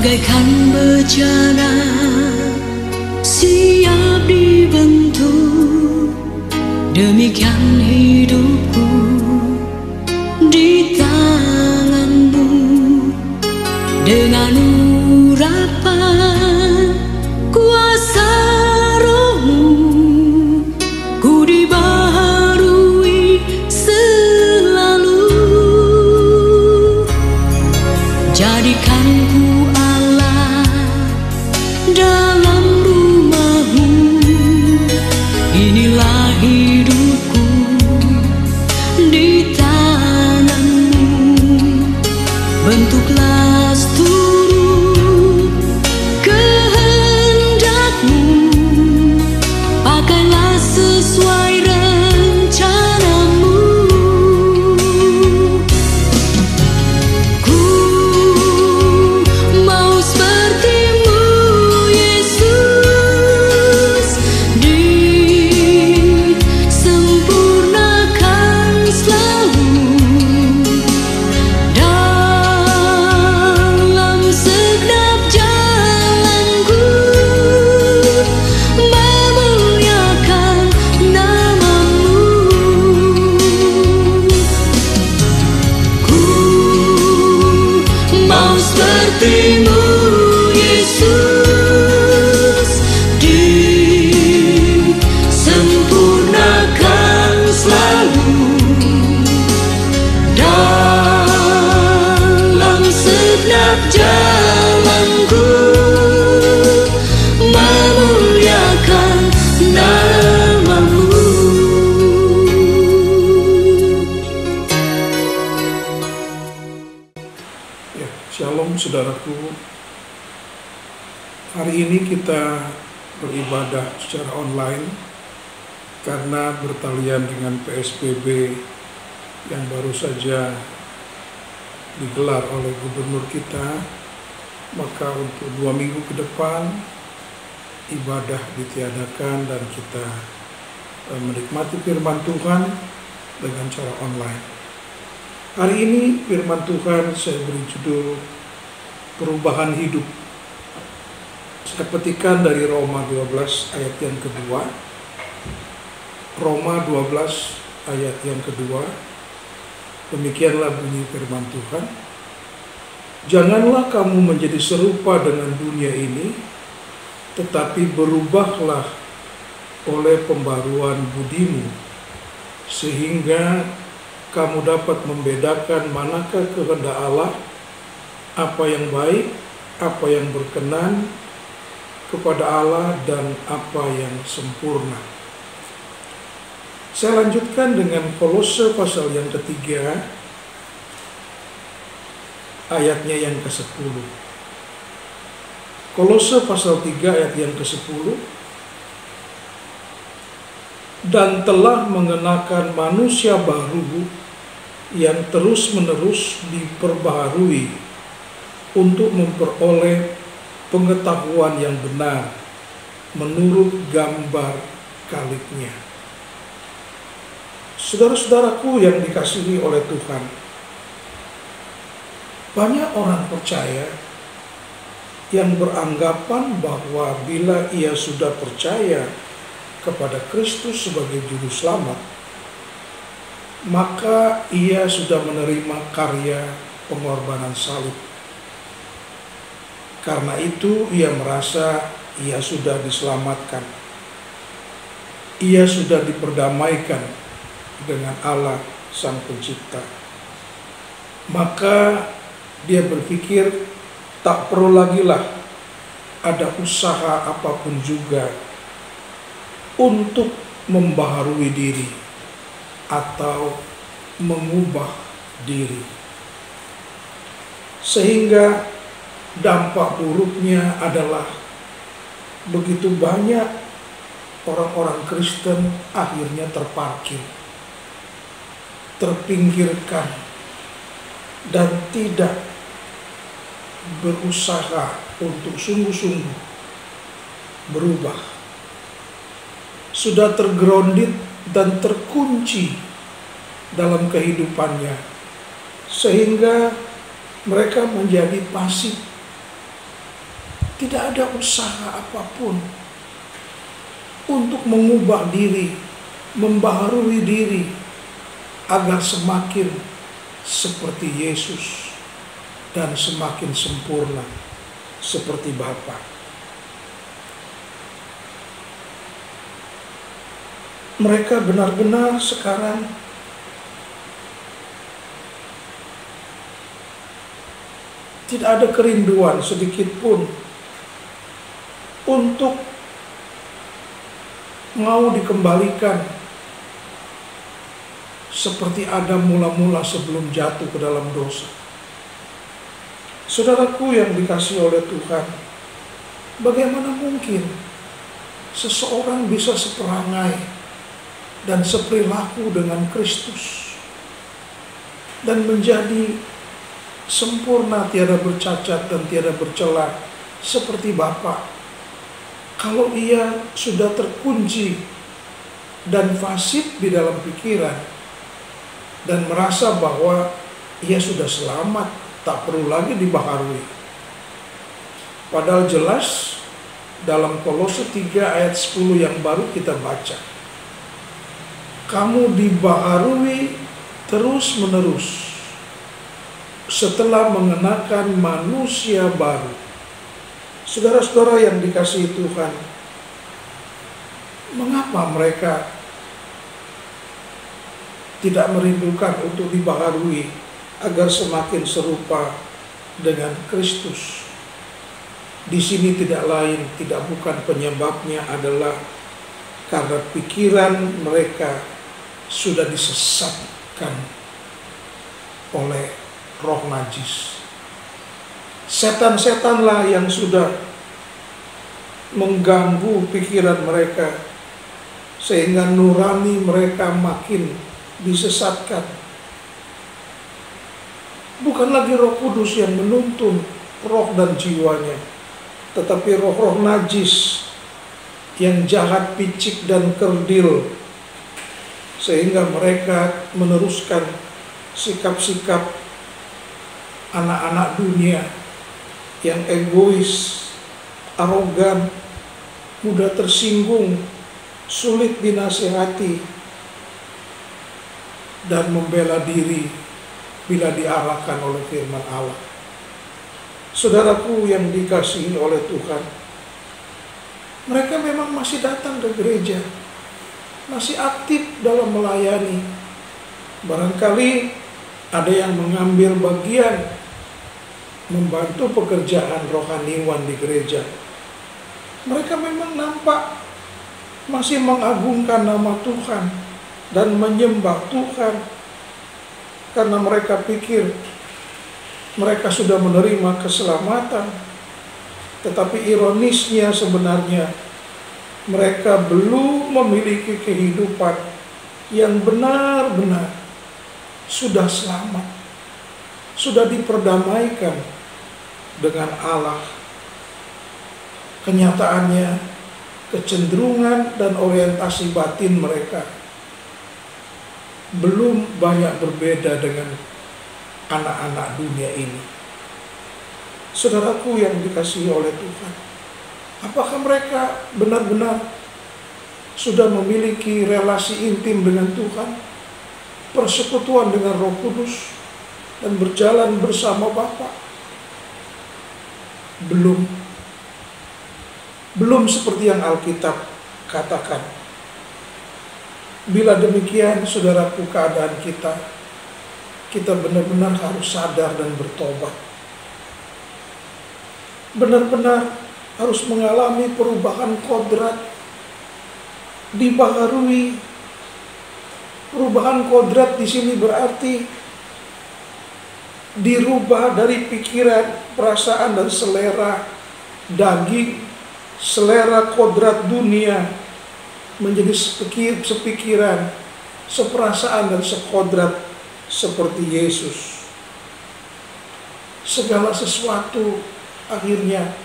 bagaikan bejana siap dibentuk, demikian hidupku di tanganmu. Dengan urapan kuasa rohmu, ku dibaharui selalu. Jadikan ku Allah dalam rumahmu, inilah hidupku di tanganmu. Bentuklah seluruh kehendakmu, pakailah sesuai rencanamu. Ku mau sepertimu Yesus, disempurnakan selalu dalam segenap jalanku, memuliakan namamu. Ku mau sepertimu Yesus, disempurnakan selalu dalam segenap jalanku, memuliakan namamu. Ya, shalom saudaraku. Hari ini kita beribadah secara online karena bertalian dengan PSBB yang baru saja digelar oleh gubernur kita. Maka untuk 2 minggu ke depan ibadah ditiadakan dan kita menikmati firman Tuhan dengan cara online. Hari ini firman Tuhan saya beri judul perubahan hidup. Saya petikan dari Roma 12 ayat yang kedua. Roma 12 ayat yang kedua. Demikianlah bunyi firman Tuhan. Janganlah kamu menjadi serupa dengan dunia ini, tetapi berubahlah oleh pembaruan budimu, sehingga kamu dapat membedakan manakah kehendak Allah, apa yang baik, apa yang berkenan kepada Allah, dan apa yang sempurna. Saya lanjutkan dengan Kolose pasal yang ketiga, ayatnya yang ke-10. Kolose pasal 3 ayat yang ke-10. Dan telah mengenakan manusia baru yang terus-menerus diperbaharui untuk memperoleh pengetahuan yang benar menurut gambar kalibnya. Saudara-saudaraku yang dikasihi oleh Tuhan, banyak orang percaya yang beranggapan bahwa bila ia sudah percaya kepada Kristus sebagai juru selamat, maka ia sudah menerima karya pengorbanan salib. Karena itu ia merasa ia sudah diselamatkan. Ia sudah diperdamaikan dengan Allah Sang Pencipta. Maka dia berpikir tak perlu lagi lah ada usaha apapun juga untuk membaharui diri atau mengubah diri. Sehingga dampak buruknya adalah begitu banyak orang-orang Kristen akhirnya terparkir, terpinggirkan, dan tidak berusaha untuk sungguh-sungguh berubah. Sudah tergrounded dan terkunci dalam kehidupannya, sehingga mereka menjadi pasif, Tidak ada usaha apapun untuk mengubah diri, membaharui diri, agar semakin seperti Yesus dan semakin sempurna seperti Bapa. Mereka benar-benar sekarang tidak ada kerinduan sedikit pun untuk mau dikembalikan seperti Adam mula-mula sebelum jatuh ke dalam dosa. Saudaraku yang dikasihi oleh Tuhan, bagaimana mungkin seseorang bisa seperangai dan seperilaku dengan Kristus dan menjadi sempurna, tiada bercacat dan tiada bercela seperti Bapa, kalau ia sudah terkunci dan fasik di dalam pikiran dan merasa bahwa ia sudah selamat, tak perlu lagi dibaharui. Padahal jelas dalam Kolose 3 ayat 10 yang baru kita baca, kamu dibaharui terus menerus setelah mengenakan manusia baru. Saudara-saudara yang dikasihi Tuhan, mengapa mereka tidak merindukan untuk dibaharui agar semakin serupa dengan Kristus? Di sini tidak lain, tidak bukan penyebabnya adalah karena pikiran mereka sudah disesatkan oleh roh najis. Setan-setanlah yang sudah mengganggu pikiran mereka sehingga nurani mereka makin disesatkan. Bukan lagi Roh Kudus yang menuntun roh dan jiwanya, tetapi roh-roh najis yang jahat, picik dan kerdil, sehingga mereka meneruskan sikap-sikap anak-anak dunia yang egois, arogan, mudah tersinggung, sulit dinasihati, dan membela diri bila diarahkan oleh firman Allah. Saudaraku yang dikasihi oleh Tuhan, mereka memang masih datang ke gereja, masih aktif dalam melayani. Barangkali ada yang mengambil bagian membantu pekerjaan rohaniwan di gereja. Mereka memang nampak masih mengagungkan nama Tuhan dan menyembah Tuhan karena mereka pikir mereka sudah menerima keselamatan. Tetapi ironisnya sebenarnya mereka belum memiliki kehidupan yang benar-benar sudah selamat, sudah diperdamaikan dengan Allah. Kenyataannya, kecenderungan dan orientasi batin mereka belum banyak berbeda dengan anak-anak dunia ini. Saudaraku yang dikasihi oleh Tuhan, apakah mereka benar-benar sudah memiliki relasi intim dengan Tuhan, persekutuan dengan Roh Kudus, dan berjalan bersama Bapa? Belum seperti yang Alkitab katakan. Bila demikian, saudaraku, keadaan kita benar-benar harus sadar dan bertobat. Benar-benar harus mengalami perubahan kodrat, dibaharui. Perubahan kodrat di sini berarti dirubah dari pikiran, perasaan dan selera daging, selera kodrat dunia menjadi sepikiran, seperasaan dan sekodrat seperti Yesus. Segala sesuatu akhirnya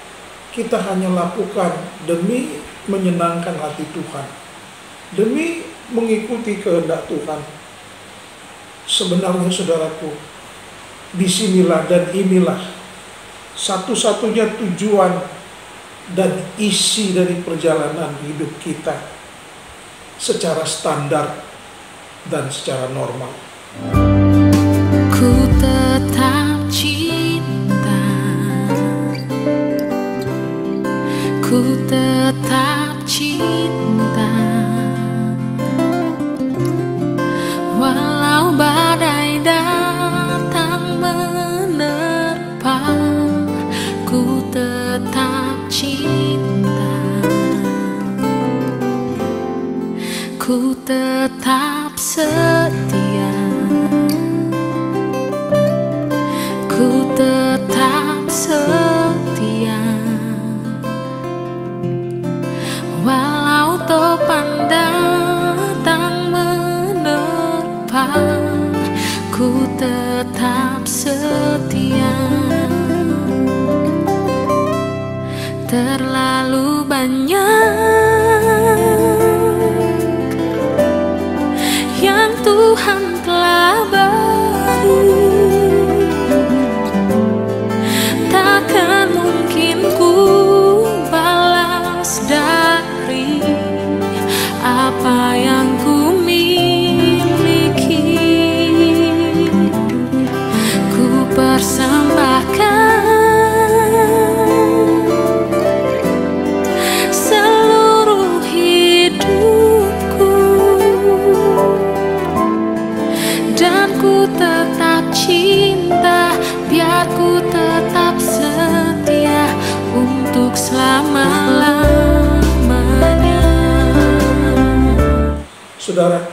kita hanya lakukan demi menyenangkan hati Tuhan, demi mengikuti kehendak Tuhan. Sebenarnya saudaraku, disinilah dan inilah satu-satunya tujuan dan isi dari perjalanan hidup kita secara standar dan secara normal. Ku tetap cinta, ku tetap cinta, walau badai datang menerpa. Ku tetap cinta, ku tetap setia, ku tetap setia, walau topan datang menerpa. Ku tetap setia. Terlalu banyak yang Tuhan telah beri, takkan mungkin ku balas dari apa yang ku miliki. Ku persembahkan seluruh hidupku, dan ku tetap cinta, biar ku tetap setia untuk selama-lamanya. Saudara,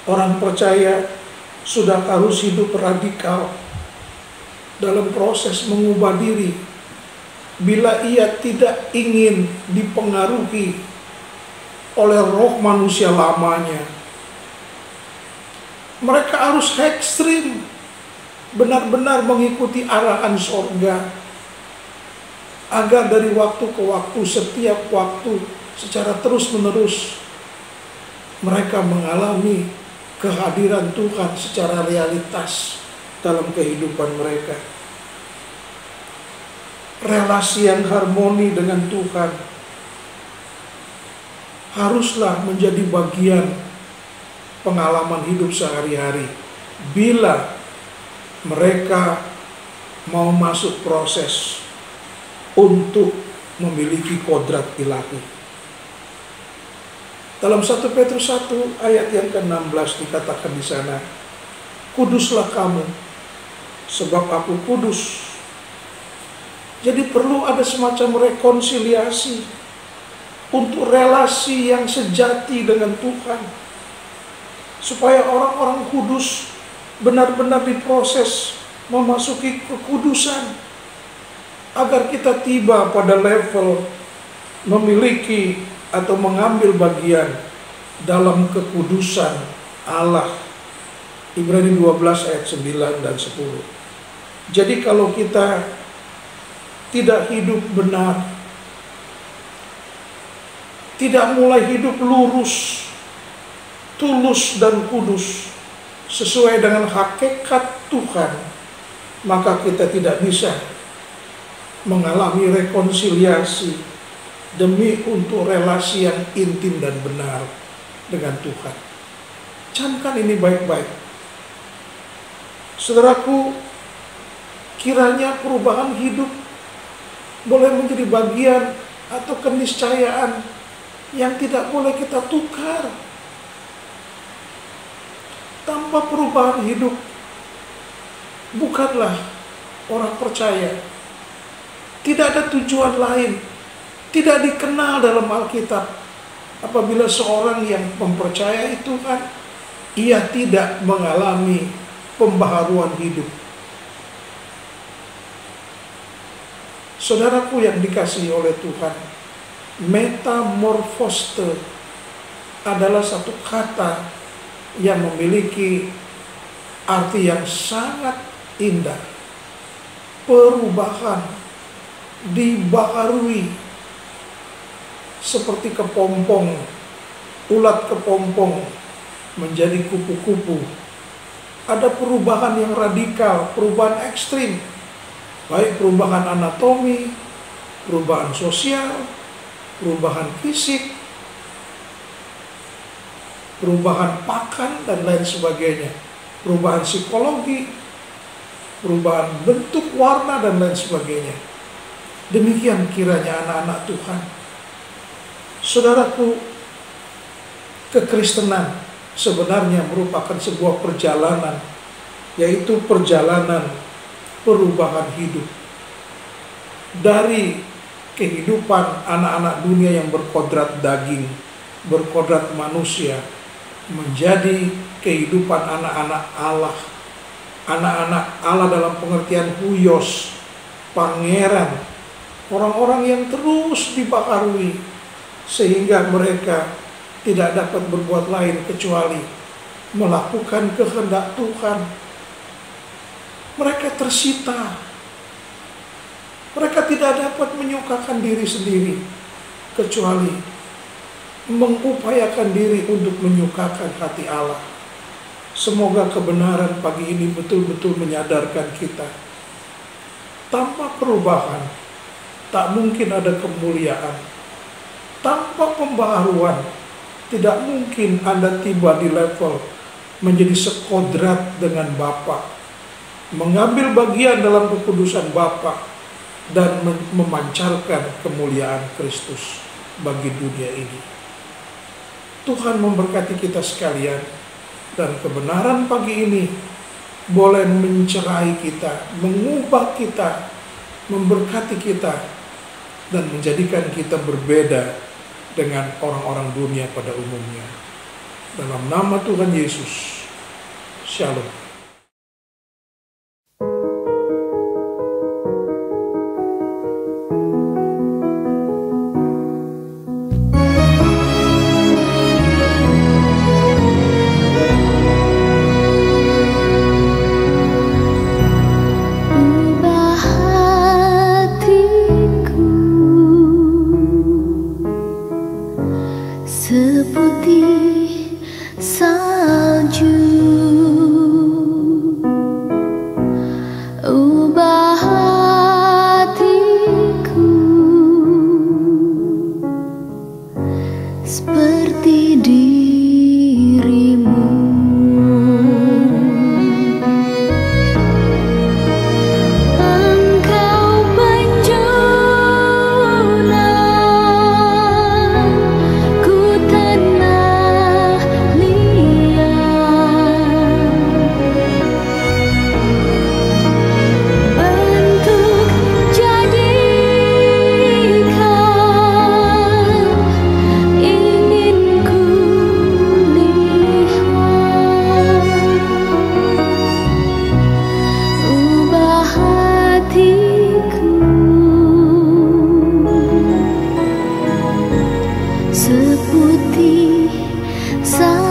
orang percaya sudah harus hidup radikal dalam proses mengubah diri bila ia tidak ingin dipengaruhi oleh roh manusia lamanya. Mereka harus ekstrim, benar-benar mengikuti arahan sorga, agar dari waktu ke waktu, setiap waktu, secara terus-menerus, mereka mengalami kehadiran Tuhan secara realitas dalam kehidupan mereka. Relasi yang harmoni dengan Tuhan haruslah menjadi bagian pengalaman hidup sehari-hari bila mereka mau masuk proses untuk memiliki kodrat ilahi. Dalam 1 Petrus 1 ayat yang ke-16 dikatakan di sana, kuduslah kamu, sebab aku kudus. Jadi perlu ada semacam rekonsiliasi untuk relasi yang sejati dengan Tuhan, supaya orang-orang kudus benar-benar diproses memasuki kekudusan, agar kita tiba pada level memiliki atau mengambil bagian dalam kekudusan Allah. Ibrani 12 ayat 9 dan 10. Jadi kalau kita tidak hidup benar, tidak mulai hidup lurus, tulus dan kudus sesuai dengan hakikat Tuhan, maka kita tidak bisa mengalami rekonsiliasi demi untuk relasi yang intim dan benar dengan Tuhan. Camkan ini baik-baik. Saudaraku, kiranya perubahan hidup boleh menjadi bagian atau keniscayaan yang tidak boleh kita tukar. Tanpa perubahan hidup, bukanlah orang percaya. Tidak ada tujuan lain, tidak dikenal dalam Alkitab. Apabila seorang yang mempercayai Tuhan, ia tidak mengalami pembaharuan hidup. Saudaraku yang dikasihi oleh Tuhan, metamorfose adalah satu kata yang memiliki arti yang sangat indah. Perubahan, dibaharui, seperti kepompong, ulat kepompong menjadi kupu-kupu. Ada perubahan yang radikal, perubahan ekstrim, baik perubahan anatomi, perubahan sosial, perubahan fisik, perubahan pakan dan lain sebagainya, perubahan psikologi, perubahan bentuk, warna dan lain sebagainya. Demikian kiranya anak-anak Tuhan. Saudaraku, kekristenan sebenarnya merupakan sebuah perjalanan, yaitu perjalanan perubahan hidup. Dari kehidupan anak-anak dunia yang berkodrat daging, berkodrat manusia, menjadi kehidupan anak-anak Allah. Anak-anak Allah dalam pengertian huios, pangeran, orang-orang yang terus dibaharui, sehingga mereka tidak dapat berbuat lain kecuali melakukan kehendak Tuhan. Mereka tersita. Mereka tidak dapat menyukakan diri sendiri kecuali mengupayakan diri untuk menyukakan hati Allah. Semoga kebenaran pagi ini betul-betul menyadarkan kita. Tanpa perubahan, tak mungkin ada kemuliaan. Tanpa pembaharuan, tidak mungkin Anda tiba di level menjadi sekodrat dengan Bapa, mengambil bagian dalam kekudusan Bapa, dan memancarkan kemuliaan Kristus bagi dunia ini. Tuhan memberkati kita sekalian, dan kebenaran pagi ini boleh mencerai kita, mengubah kita, memberkati kita, dan menjadikan kita berbeda dengan orang-orang dunia pada umumnya. Dalam nama Tuhan Yesus, Shalom. Seputih salju, ubah hatiku seperti dirimu. Engkau penjunan ku tanah liat, bentuk jadikan ingin ku lihat, ubah hatiku seputih salju.